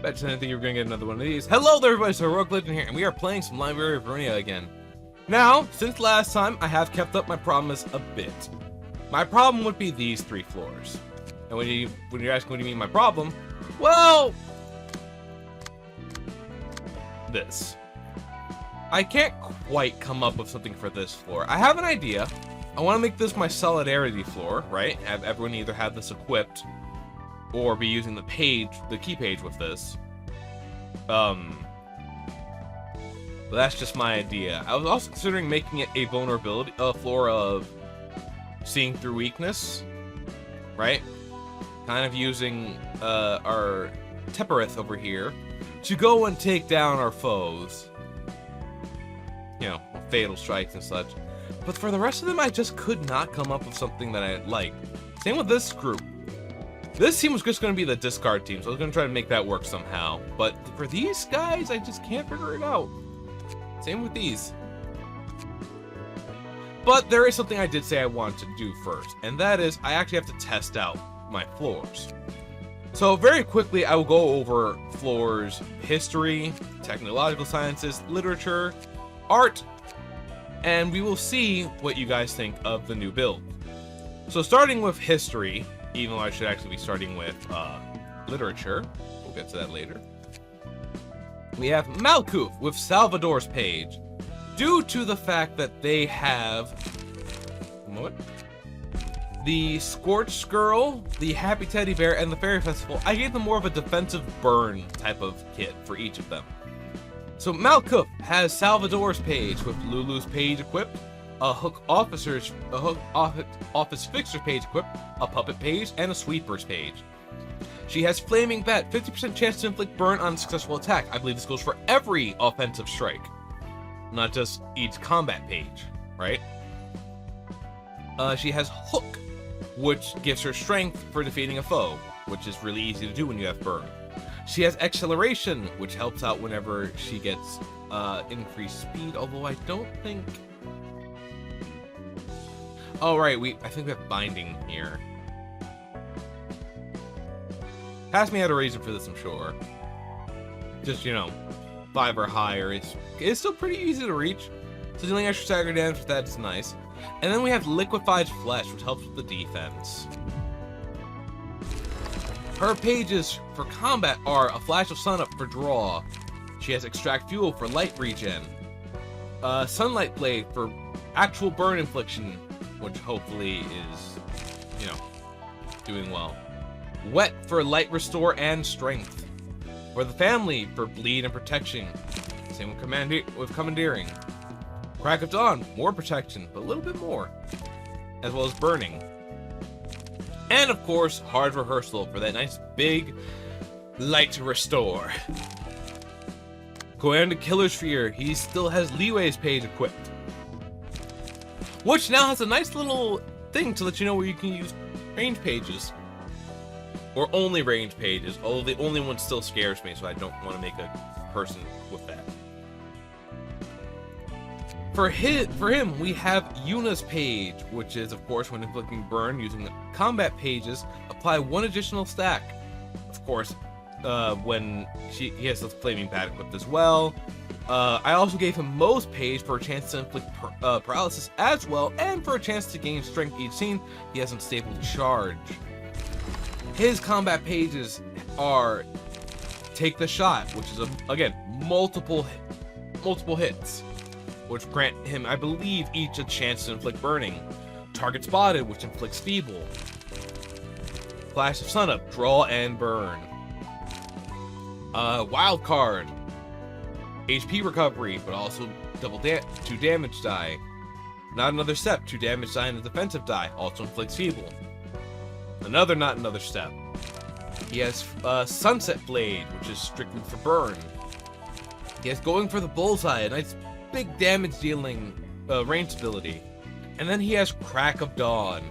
Bet you didn't think you were gonna get another one of these. Hello there, everybody. So HeroicLegend here, and we are playing some Librarians of Ruina again. Now, since last time, I have kept up my promise a bit. My problem would be these 3 floors. And when you're asking what do you mean my problem, well, this. I can't quite come up with something for this floor. I have an idea. I want to make this my solidarity floor, right? Have everyone either have this equipped or be using the key page with this. But that's just my idea. I was also considering making it a vulnerability floor of seeing through weakness, right? Kind of using our Teprav over here to go and take down our foes. You know, fatal strikes and such. But for the rest of them, I just could not come up with something that I like. Same with this group. This team was just going to be the discard team, so I was going to try to make that work somehow. But for these guys, I just can't figure it out. Same with these. But there is something I did say I wanted to do first, and that is I actually have to test out my floors. So very quickly, I will go over floors: history, technological sciences, literature, art, and we will see what you guys think of the new build. So starting with history, even though I should actually be starting with literature, we'll get to that later. We have Malcom with Salvador's page. Due to the fact that they have the Scorched Girl, the Happy Teddy Bear, and the Fairy Festival, I gave them more of a defensive burn type of kit for each of them. So Malcom has Salvador's page with Lulu's page equipped, a Hook Office Fixer page equipped, a Puppet page, and a Sweeper's page. She has Flaming Bat, 50% chance to inflict burn on a successful attack. I believe this goes for every offensive strike, not just each combat page, right? She has Hook, which gives her strength for defeating a foe, which is really easy to do when you have burn. She has Acceleration, which helps out whenever she gets increased speed, although I don't think... Oh, right, I think we have Binding here. Pass me out a reason for this, I'm sure. Just, you know, 5 or higher. It's still pretty easy to reach. So dealing extra stagger damage with that's nice. And then we have Liquefied Flesh, which helps with the defense. Her pages for combat are a Flash of Sun Up for draw. She has Extract Fuel for light regen. Sunlight Blade for actual burn infliction, which hopefully is, you know, doing well. Wet for light restore and strength. For the family for bleed and protection. Same with commandeering. Crack of Dawn, more protection, but a little bit more. As well as burning. And of course, Hard Rehearsal for that nice big light to restore. Going to Killer's Fear, he still has Leeway's page equipped. Which now has a nice little thing to let you know where you can use range pages. Or only range pages, although the only one still scares me, so I don't want to make a person with that. For him, we have Eunice page, which is, of course, when inflicting burn using combat pages, apply 1 additional stack. Of course, when he has the Flaming Bat equipped as well. I also gave him Moe's page for a chance to inflict paralysis as well, and for a chance to gain strength each scene. He has Unstable Charge. His combat pages are Take the Shot, which is, again, multiple hits, which grant him, I believe, each a chance to inflict burning. Target Spotted, which inflicts feeble. Flash of Sunup, draw and burn. Wild Card, HP recovery, but also 2 damage die. Not Another Step, 2 damage die and a defensive die, also inflicts feeble. Another Not Another Step. He has Sunset Blade, which is strictly for burn. He has Going for the Bullseye, a nice big damage dealing range ability. And then he has Crack of Dawn,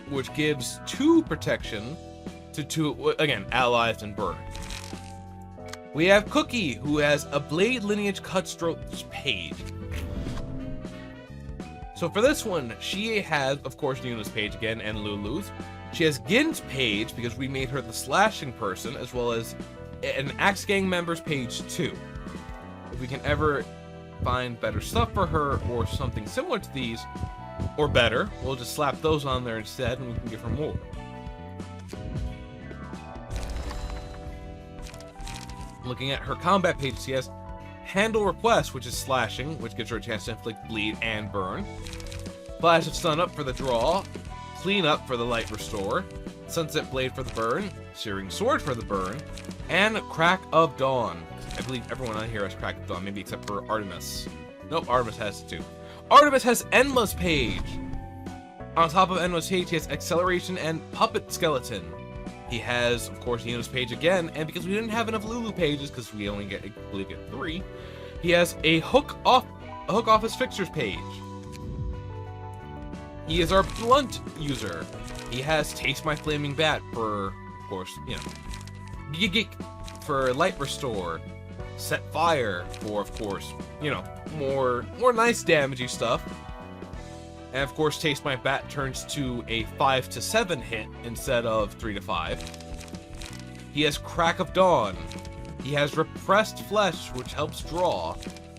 which gives 2 protection to 2, again, allies and burn. We have Cookie, who has a Blade Lineage Cutstrokes page. So for this one, she has, of course, Yuna's page again, and Lulu's. She has Gin's page, because we made her the slashing person, as well as an Axe Gang members page 2. If we can ever find better stuff for her or something similar to these, or better, we'll just slap those on there instead and we can give her more. Looking at her combat pages, she has Handle Request, which is slashing, which gives her a chance to inflict bleed and burn. Flash of Stun Up for the draw. Clean Up for the light restore. Sunset Blade for the burn. Searing Sword for the burn. And Crack of Dawn. I believe everyone on here has Crack of Dawn, maybe except for Artemis. Nope, Artemis has it too. Artemis has Enma's page. On top of Enma's page, he has Acceleration and Puppet Skeleton. He has, of course, Eunice page again, and because we didn't have enough Lulu pages, because we only get, I believe, 3, he has a Hook Office Fixers page. He is our Blunt user. He has Taste My Flaming Bat for, of course, you know, Gig for Light Restore, Set Fire for, of course, you know, more nice damagey stuff. And of course, Taste My Bat turns to a 5 to 7 hit instead of 3 to 5. He has Crack of Dawn. He has Repressed Flesh, which helps draw.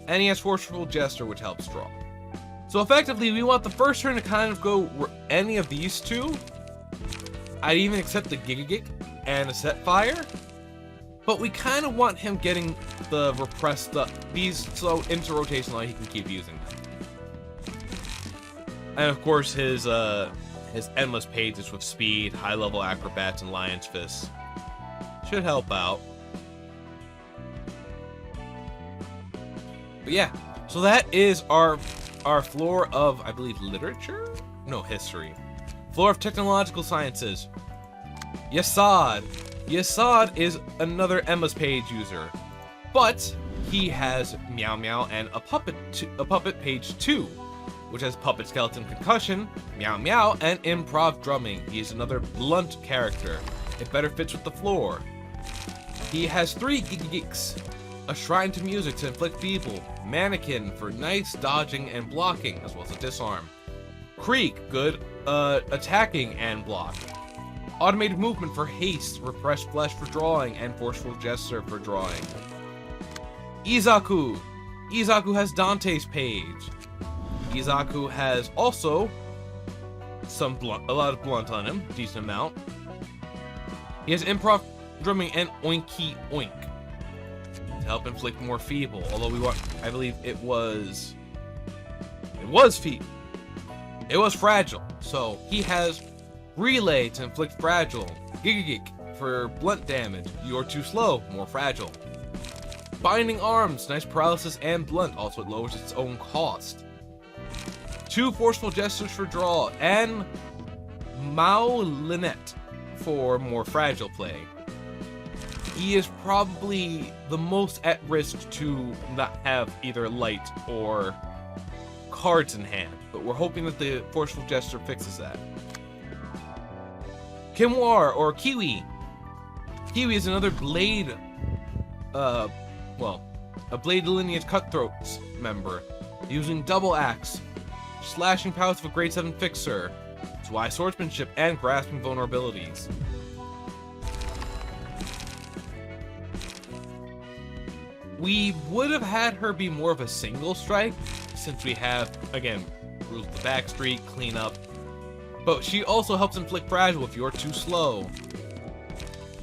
And he has Forceful Gesture, which helps draw. So effectively, we want the first turn to kind of go any of these two. I'd even accept the Gigagig and a Set Fire. But we kind of want him getting the Repressed these so into rotation like he can keep using them. And of course, his endless pages with speed, high-level acrobats, and lion's fists should help out. But yeah, so that is our floor of, I believe, literature? No, history. Floor of technological sciences. Yasad. Yasad is another Emma's page user, but he has Meow Meow and a puppet page 2. Which has Puppet Skeleton Concussion, Meow Meow, and Improv Drumming. He is another blunt character. It better fits with the floor. He has 3 Gigigiks, a Shrine to Music to inflict feeble, Mannequin for nice dodging and blocking, as well as a disarm, Creek, good attacking and block, Automated Movement for haste, Repressed Flesh for drawing, and Forceful Gesture for drawing. Izaku. Izaku has Dante's page. Izaku has also some blunt, a lot of blunt on him, decent amount. He has Improv Drumming and Oinky Oink to help inflict more feeble. Although we want, I believe it was feeble. It was fragile. So he has Relay to inflict fragile, Gigagig for blunt damage. You're too slow, more fragile. Binding Arms, nice paralysis and blunt. Also, it lowers its own cost. 2 Forceful Gestures for draw, and Maulinette for more fragile play. He is probably the most at risk to not have either light or cards in hand, but we're hoping that the Forceful Gesture fixes that. Kimwar, or Kiwi. Kiwi is another Blade, a Blade Lineage Cutthroats member, using Double Axe, slashing powers of a grade 7 fixer, wise swordsmanship, and grasping vulnerabilities. We would have had her be more of a single strike, since we have, again, rules of the backstreet, clean up, but she also helps inflict fragile if you're too slow.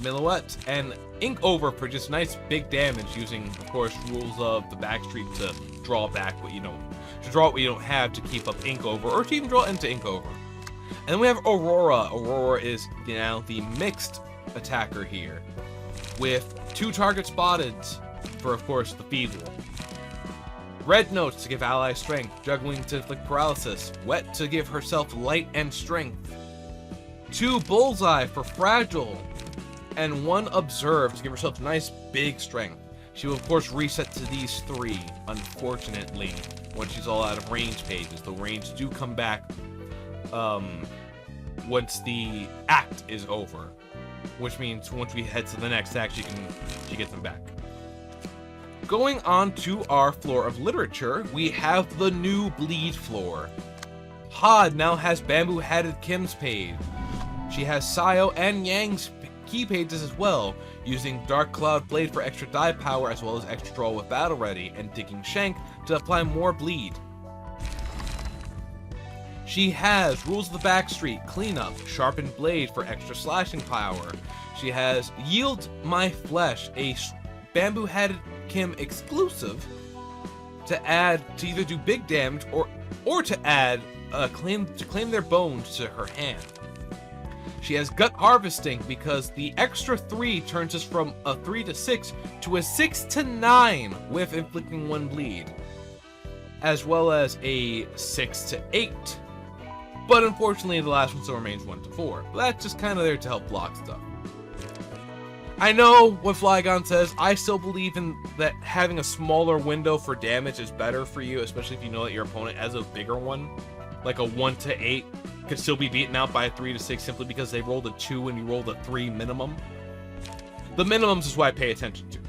Millouette and Ink Over for just nice big damage, using, of course, rules of the backstreet to draw back what you don't. To draw what you don't have to keep up Ink Over, or to even draw into Ink Over. And then we have Aurora. Aurora is now the mixed attacker here, with 2 target spotted for, of course, the feeble. Red Notes to give allies strength, Juggling to inflict paralysis, Wet to give herself light and strength, 2 Bullseye for fragile, and 1 Observe to give herself nice big strength. She will, of course, reset to these 3, unfortunately, when she's all out of range pages. The range do come back once the act is over, which means once we head to the next act, she gets them back. Going on to our floor of literature, we have the new Bleed floor. Hod now has Bamboo Hatted Kim's page. She has Sayo and Yang's key pages as well, using Dark Cloud Blade for extra die power as well as extra draw with Battle Ready, and Digging Shank to apply more bleed. She has Rules of the Backstreet, Cleanup, Sharpened Blade for extra slashing power. She has Yield My Flesh, a Bamboo Headed Kim exclusive, to add to either do big damage or to add claim their bones to her hand. She has Gut Harvesting because the extra 3 turns us from a 3 to 6 to a 6 to 9 with inflicting 1 bleed, as well as a 6 to 8. But unfortunately, the last one still remains 1 to 4. But that's just kind of there to help block stuff. I know what Flygon says. I still believe in that having a smaller window for damage is better for you, especially if you know that your opponent has a bigger one. Like a 1 to 8 could still be beaten out by a 3 to 6 simply because they rolled a 2 and you rolled a 3 minimum. The minimums is what I pay attention to.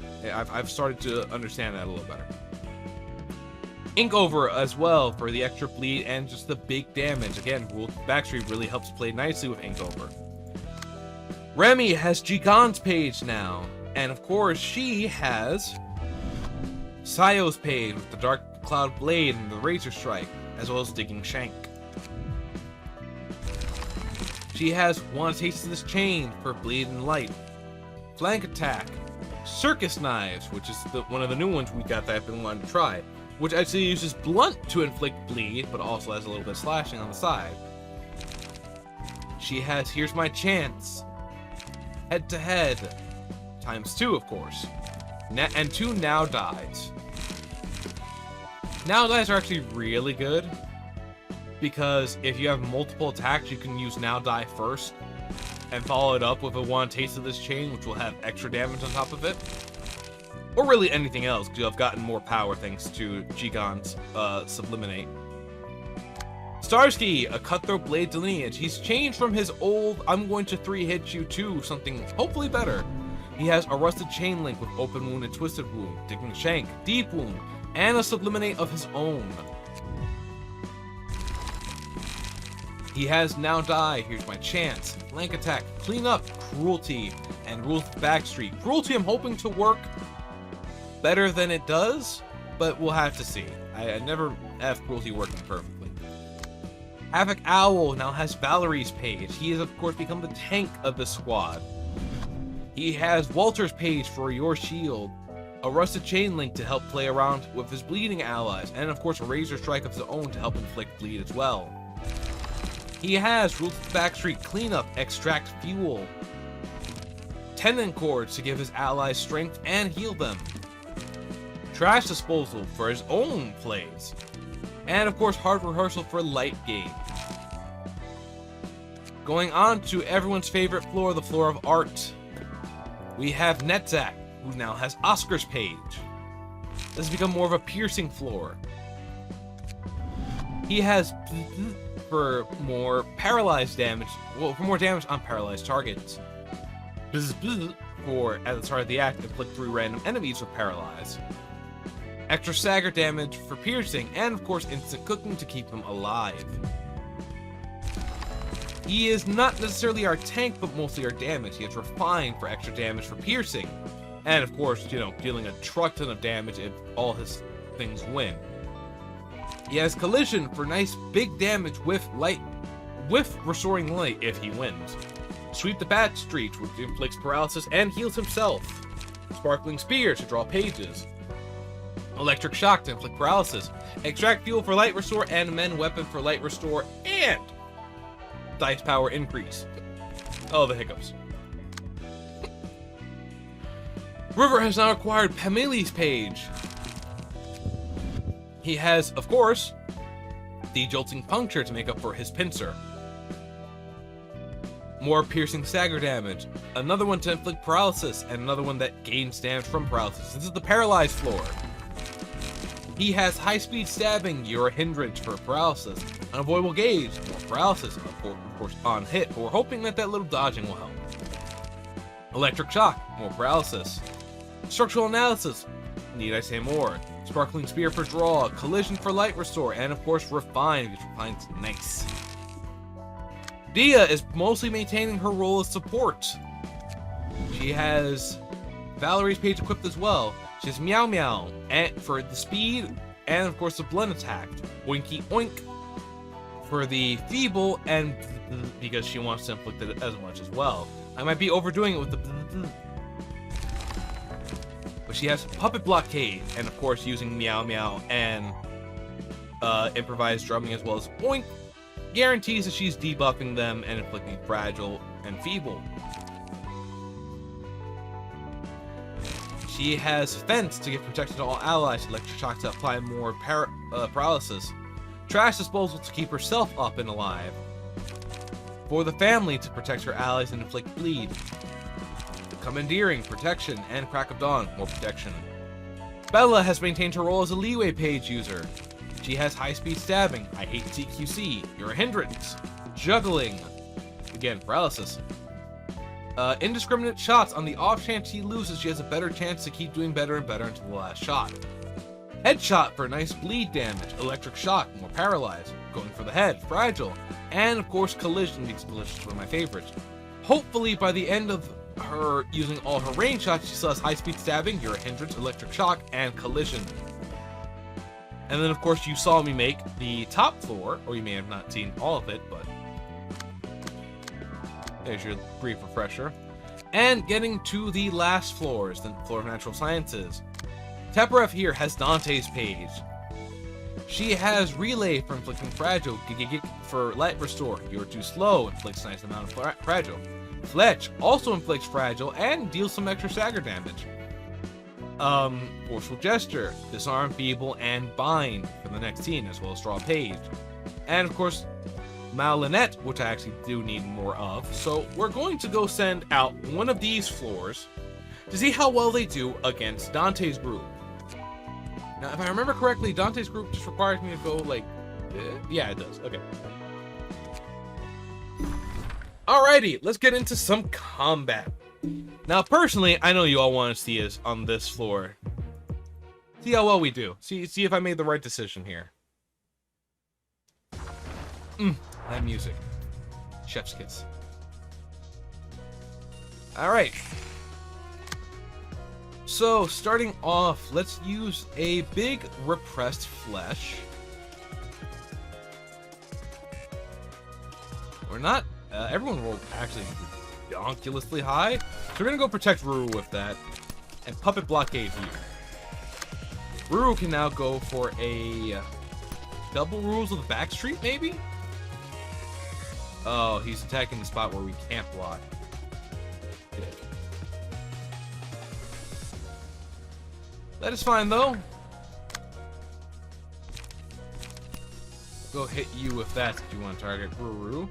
I've started to understand that a little better. Inkover as well for the extra bleed and just the big damage. Again, Backstreet really helps play nicely with Inkover. Remy has Jigan's page now, and of course she has Sayo's page with the Dark Cloud Blade and the Razor Strike, as well as Digging Shank. She has Want a Taste of This Chain for Bleed and Light, Flank Attack, Circus Knives, which is one of the new ones we got that I've been wanting to try, which actually uses blunt to inflict bleed, but also has a little bit of slashing on the side. She has Here's My Chance, Head to Head, ×2 of course, and 2 Now Dies. Now Dies are actually really good, because if you have multiple attacks, you can use Now Die first, and follow it up with a Want a Taste of This Chain, which will have extra damage on top of it. Or really anything else, because you'll have gotten more power thanks to Jigan's Subliminate. Starsky, a Cutthroat Blade Lineage. He's changed from his old, I'm going to 3-hit you to something hopefully better. He has a Rusted Chain Link with Open Wound and Twisted Wound, Digging Shank, Deep Wound, and a Subliminate of his own. He has Now Die, Here's My Chance, Flank Attack, Clean Up, Cruelty, and Rules of Backstreet. Cruelty I'm hoping to work better than it does, but we'll have to see. I never have Cruelty working perfectly. Havoc Owl now has Valerie's page. He has of course become the tank of the squad. He has Walter's page for Your Shield, a Rusted Chain Link to help play around with his bleeding allies, and of course a Razor Strike of his own to help inflict bleed as well. He has Rules of the Backstreet, Cleanup, Extract Fuel, Tendon Cords to give his allies strength and heal them, Trash Disposal for his own plays, and of course Hard Rehearsal for light gauge. Going on to everyone's favorite floor, the floor of art. We have Netzac, who now has Oscar's page. This has become more of a piercing floor. He has for more paralyzed damage, well, for more damage on paralyzed targets. For, at the start of the act, inflict 3 random enemies with paralyze. Extra stagger damage for piercing, and of course instant cooking to keep them alive. He is not necessarily our tank, but mostly our damage. He has Refine for extra damage for piercing, and of course, dealing a truck ton of damage if all his things win. He has Collision for nice big damage with Restoring Light if he wins. Sweep the Backstreet, which inflicts paralysis and heals himself. Sparkling Spear to draw pages. Electric Shock to inflict paralysis. Extract Fuel for Light Restore, and Mend Weapon for Light Restore, and Dice Power Increase. Oh, the hiccups. River has now acquired Pamela's page. He has, of course, the Jolting Puncture to make up for his Pincer. More piercing stagger damage. Another one to inflict paralysis, and another one that gains damage from paralysis. This is the paralyzed floor. He has high-speed stabbing, you're a hindrance for paralysis. Unavoidable gauge, more paralysis, of course on hit, but we're hoping that little dodging will help. Electric shock, more paralysis. Structural analysis, need I say more. Sparkling Spear for draw, collision for light restore, and of course refine, which refine's nice. Dia is mostly maintaining her role as support. She has Valerie's page equipped as well. She has Meow Meow and for the speed, and of course the blunt attack. Oinky Oink for the feeble, and because she wants to inflict it as much as well. I might be overdoing it with the but she has Puppet Blockade, and of course using Meow Meow and improvised drumming as well as Oink guarantees that she's debuffing them and inflicting fragile and feeble. She has Fence to give protection to all allies, Electric Shock to apply more paralysis, Trash Disposal to keep herself up and alive, For the Family to protect her allies and inflict bleed, Commandeering, protection, and Crack of Dawn, more protection. Bella has maintained her role as a leeway page user. She has high-speed stabbing, I hate CQC, you're a hindrance, juggling, again, paralysis. Indiscriminate shots, on the off chance she loses, she has a better chance to keep doing better and better until the last shot. Headshot for nice bleed damage, electric shock, more paralyzed, going for the head, fragile, and of course collision, because collision is one of my favorites. Hopefully by the end of her using all her range shots, she still has high-speed stabbing, you're a hindrance, electric shock, and collision. And then of course you saw me make the top floor, or you may have not seen all of it, but there's your brief refresher. And getting to the last floors, the floor of natural sciences. Teprav here has Dante's page. She has Relay for inflicting fragile, for light restore, you're too slow, inflicts a nice amount of fragile. Fletch also inflicts fragile and deals some extra stagger damage. Forceful Gesture, disarm, feeble, and bind for the next team, as well as draw a page. And of course, Malinette, which I actually do need more of. So we're going to go send out one of these floors to see how well they do against Dante's group. Now, if I remember correctly, Dante's group just requires me to go like, yeah, it does. Okay. Alrighty, let's get into some combat. Now, personally, I know you all want to see us on this floor. See how well we do. See if I made the right decision here. That music. Chef's kiss. Alright. So, starting off, let's use a big repressed flesh. We're not... everyone rolled actually ridiculously high. So we're gonna go protect Ruru with that. And Puppet Blockade here. Ruru can now go for a double rules with Backstreet, maybe? Oh, he's attacking the spot where we can't block. That is fine, though. Go hit you with that if you want to target Ruru.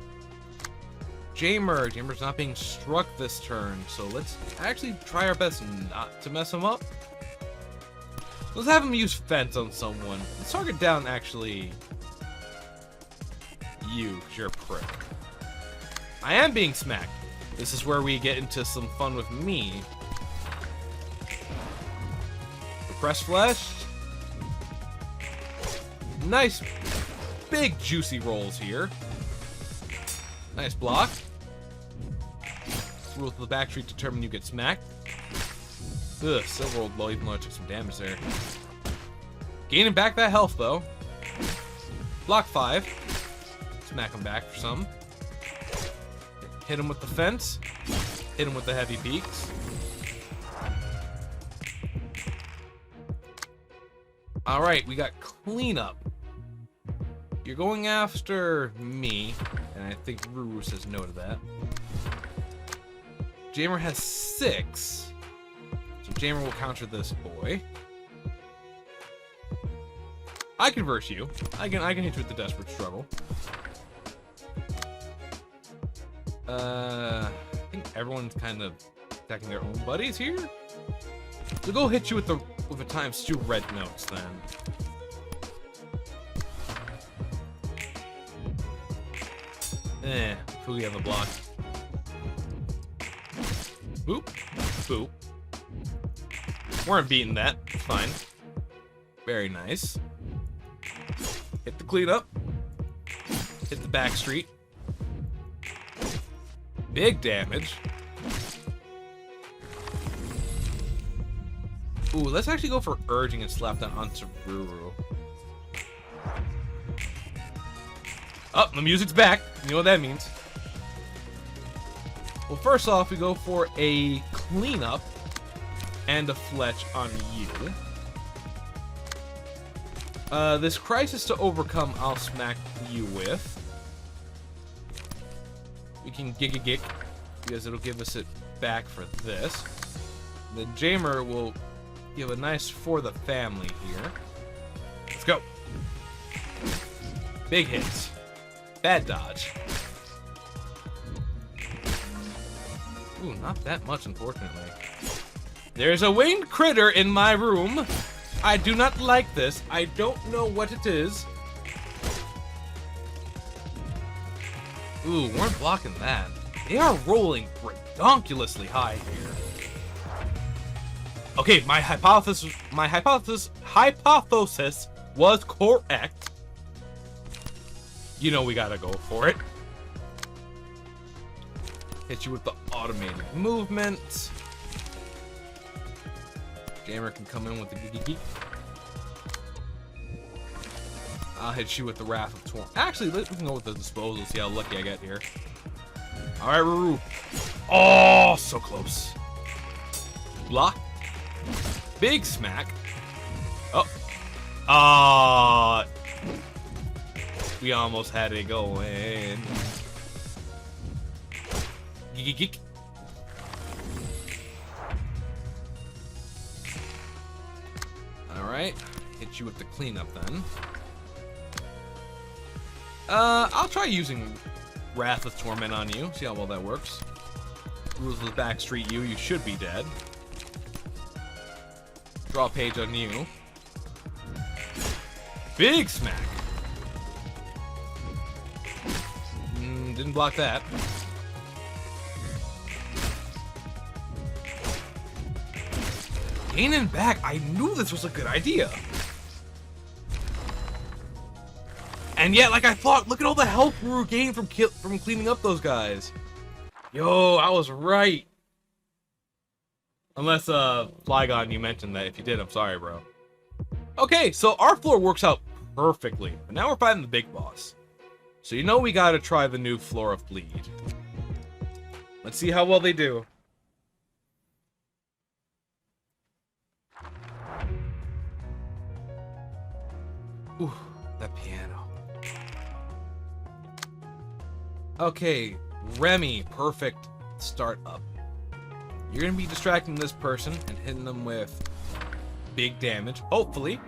Jamer's not being struck this turn, so let's actually try our best not to mess him up. Let's have him use Fence on someone. Let's target down, actually, you, because you're a prick. I am being smacked. This is where we get into some fun with me. Repress Flesh. Nice, big, juicy rolls here. Nice block. Rules of the Backstreet determine you get smacked. Ugh, still rolled low even though I took some damage there. Gaining back that health though. Block 5. Smack him back for some. Hit him with the Fence. Hit him with the heavy beaks. Alright, we got cleanup. You're going after me, and I think Ruru says no to that. Jamer has 6. So Jamer will counter this boy. I can verse you. I can hit you with the Desperate Struggle. I think everyone's kind of attacking their own buddies here. So go hit you with a times 2 red notes then. Fooey on the block. Boop. Boop. Weren't beating that. It's fine. Very nice. Hit the cleanup. Hit the Backstreet. Big damage. Ooh, let's actually go for urging and slap that onto Ruru. Oh, the music's back. You know what that means. Well, first off, we go for a cleanup and a fletch on you. This crisis to overcome, I'll smack you with. We can gig because it'll give us it back for this. The Jamer will give a nice for the family here. Let's go. Big hits. Bad dodge. Ooh, not that much, unfortunately. There's a winged critter in my room. I do not like this. I don't know what it is. Ooh, weren't blocking that. They are rolling redonkulously high here. Okay, my hypothesis was correct. You know we gotta go for it. Hit you with the automated movement. Gamer can come in with the geek. I'll hit you with the Wrath of Torn. Actually, we can go with the disposal, see how lucky I get here. Alright, Ruru. Oh, so close. Block. Big smack. Oh. We almost had it going. Geek. Alright. Hit you with the cleanup then. I'll try using Wrath of Torment on you. See how well that works. Rules of the Backstreet you should be dead. Draw a page on you. Big smack. Didn't block that. Gaining back. I knew this was a good idea. And yet, like I thought, look at all the health Ruru gained from cleaning up those guys. Yo, I was right. Unless, Flygon, you mentioned that. If you did, I'm sorry, bro. Okay, so our floor works out perfectly. But now we're fighting the big boss. So you know we gotta try the new floor of Bleed. Let's see how well they do. Ooh, that piano. Okay, Remy, perfect start up. You're gonna be distracting this person and hitting them with big damage, hopefully.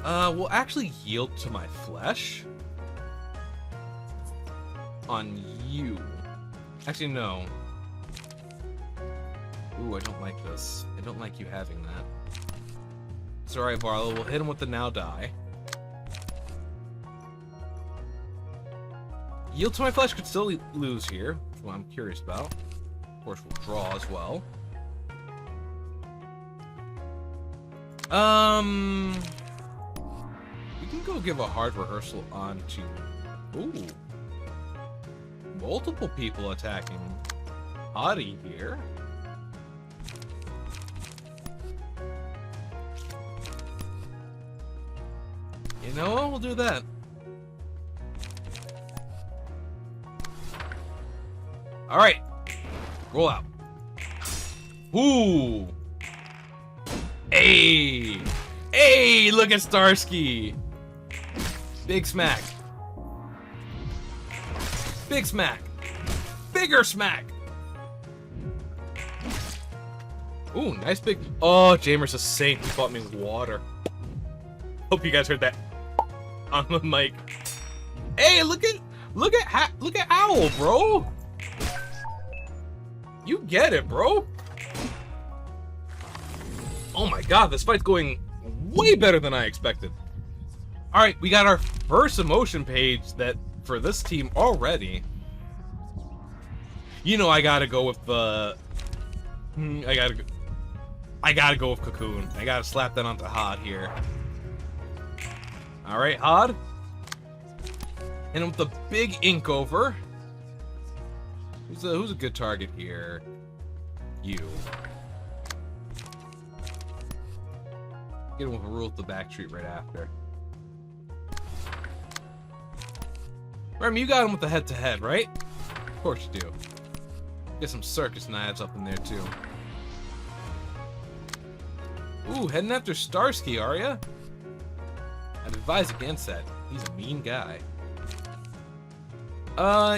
We'll actually yield to my flesh. On you. Actually, no. Ooh, I don't like this. I don't like you having that. It's alright, Barlow. We'll hit him with the now die. Yield to my flesh could still lose here, which is what I'm curious about. Of course, we'll draw as well. We can go give a hard rehearsal on to... Ooh. Multiple people attacking Hottie here. You know what? We'll do that. Alright. Roll out. Ooh. Hey. Hey, look at Starsky. Big smack. Big smack. Bigger smack. Ooh, nice big... Oh, Jamer's a saint. He bought me water. Hope you guys heard that on the mic. Hey, look at Owl, bro. You get it, bro. Oh my god, this fight's going way better than I expected. Alright, we got our first emotion page that for this team already. You know I gotta go with the... I gotta go with Cocoon. I gotta slap that onto Hod here. Alright, Hod. And with the big ink over. Who's a good target here? You. Get him with a rule at the back street right after. Remy, you got him with the head-to-head, right? Of course you do. Get some circus knives up in there, too. Ooh, heading after Starsky, are ya? I'd advise against that. He's a mean guy.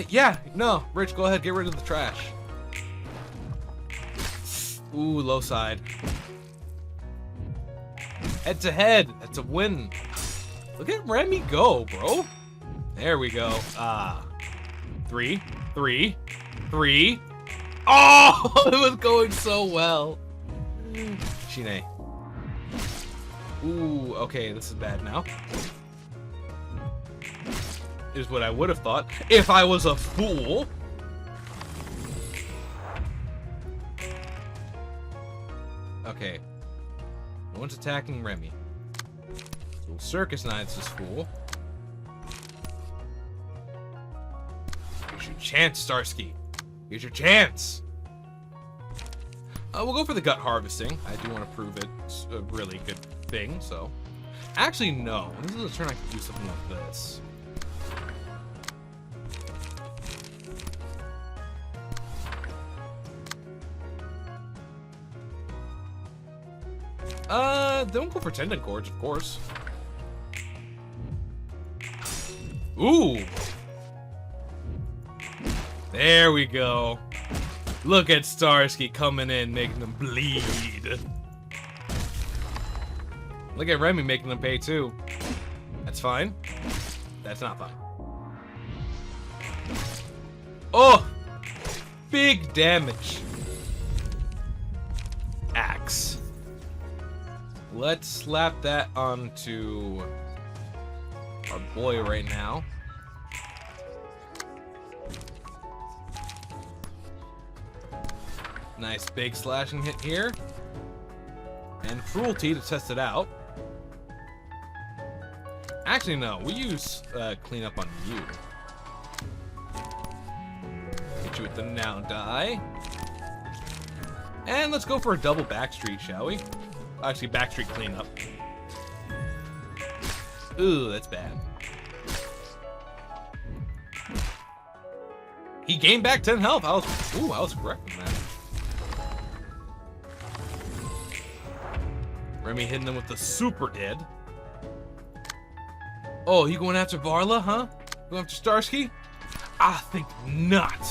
Yeah, no. Rich, go ahead, get rid of the trash. Ooh, low side. Head to head. That's a win. Look at Remy go, bro. There we go. Three. Oh, it was going so well. Shine. Ooh, okay, this is bad now. Is what I would have thought if I was a fool. Okay. No one's attacking Remy. So circus knives this fool. Here's your chance, Starsky. Here's your chance. We'll go for the gut harvesting. I do want to prove it's a really good thing, so. Actually, no. This is a turn I can do something like this. Don't go for tendon cords, of course. Ooh! There we go. Look at Starsky coming in, making them bleed. Look at Remy making them pay too. That's fine. That's not fine. Oh! Big damage. Axe. Let's slap that onto our boy right now. Nice big slashing hit here. And cruelty to test it out. Actually, no. We use cleanup on you. Hit you with the now die. And let's go for a double backstreet, shall we? Actually, backstreet cleanup. Ooh, that's bad. He gained back 10 health. I was correct in that. Remy hitting them with the super dead. Oh, you going after Varla, huh? Going after Starsky? I think not.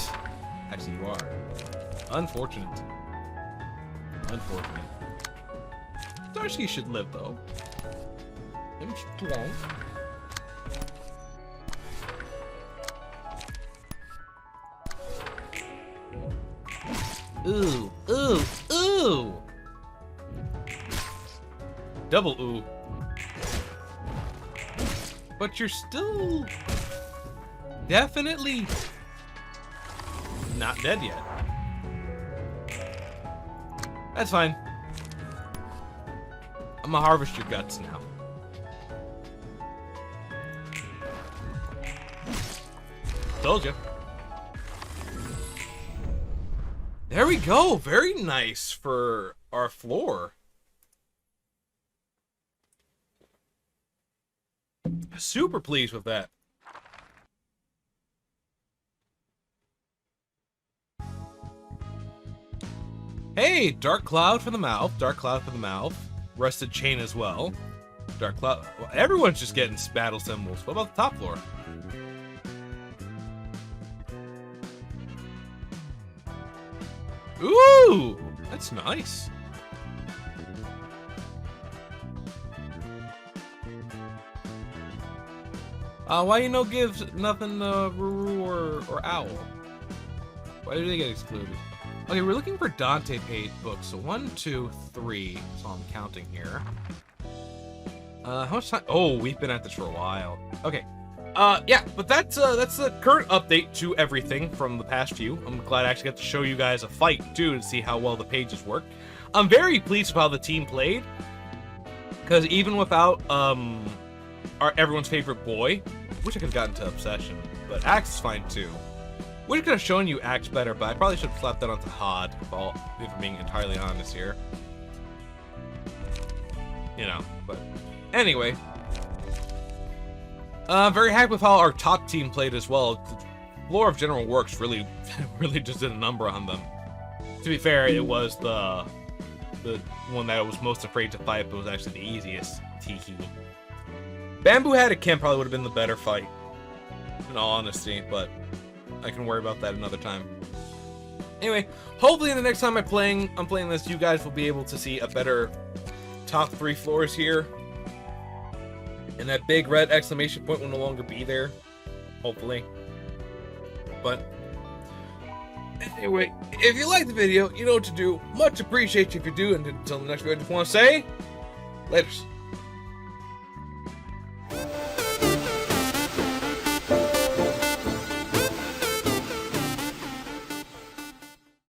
Actually, you are. Unfortunate. Unfortunate. Starsky should live, though. Him strong. Ooh, ooh, ooh! Double ooh. But you're still definitely not dead yet. That's fine. I'm gonna harvest your guts now. Told you. There we go. Very nice for our floor. Super pleased with that. Hey, Dark Cloud for the mouth. Dark Cloud for the mouth. Rusted chain as well. Dark Cloud. Well, everyone's just getting battle symbols. What about the top floor? Ooh, that's nice. Why you no give nothing Ruru or Owl? Why do they get excluded? Okay, we're looking for Dante paid books. So 1, 2, 3. That's all I'm counting here. How much time? Oh, we've been at this for a while. Okay. Yeah, but that's the current update to everything from the past few. I'm glad I actually got to show you guys a fight too to see how well the pages work. I'm very pleased with how the team played, because even without everyone's favorite boy, wish I could have gotten to Obsession, but Axe is fine too. Wish I could have shown you Axe better, but I probably should have slapped that onto Hod, if I'm being entirely honest here. you know, but anyway. Very happy with how our top team played as well. The floor of General Works really just did a number on them. To be fair, it was the one that I was most afraid to fight, but was actually the easiest. Tiki. Bamboo Hatted Camp probably would have been the better fight, in all honesty, but I can worry about that another time. Anyway, hopefully in the next time I'm playing this, you guys will be able to see a better top 3 floors here. And that big red exclamation point will no longer be there. Hopefully. But anyway, if you like the video, you know what to do. Much appreciate you if you do. And until the next video, I just want to say, laters.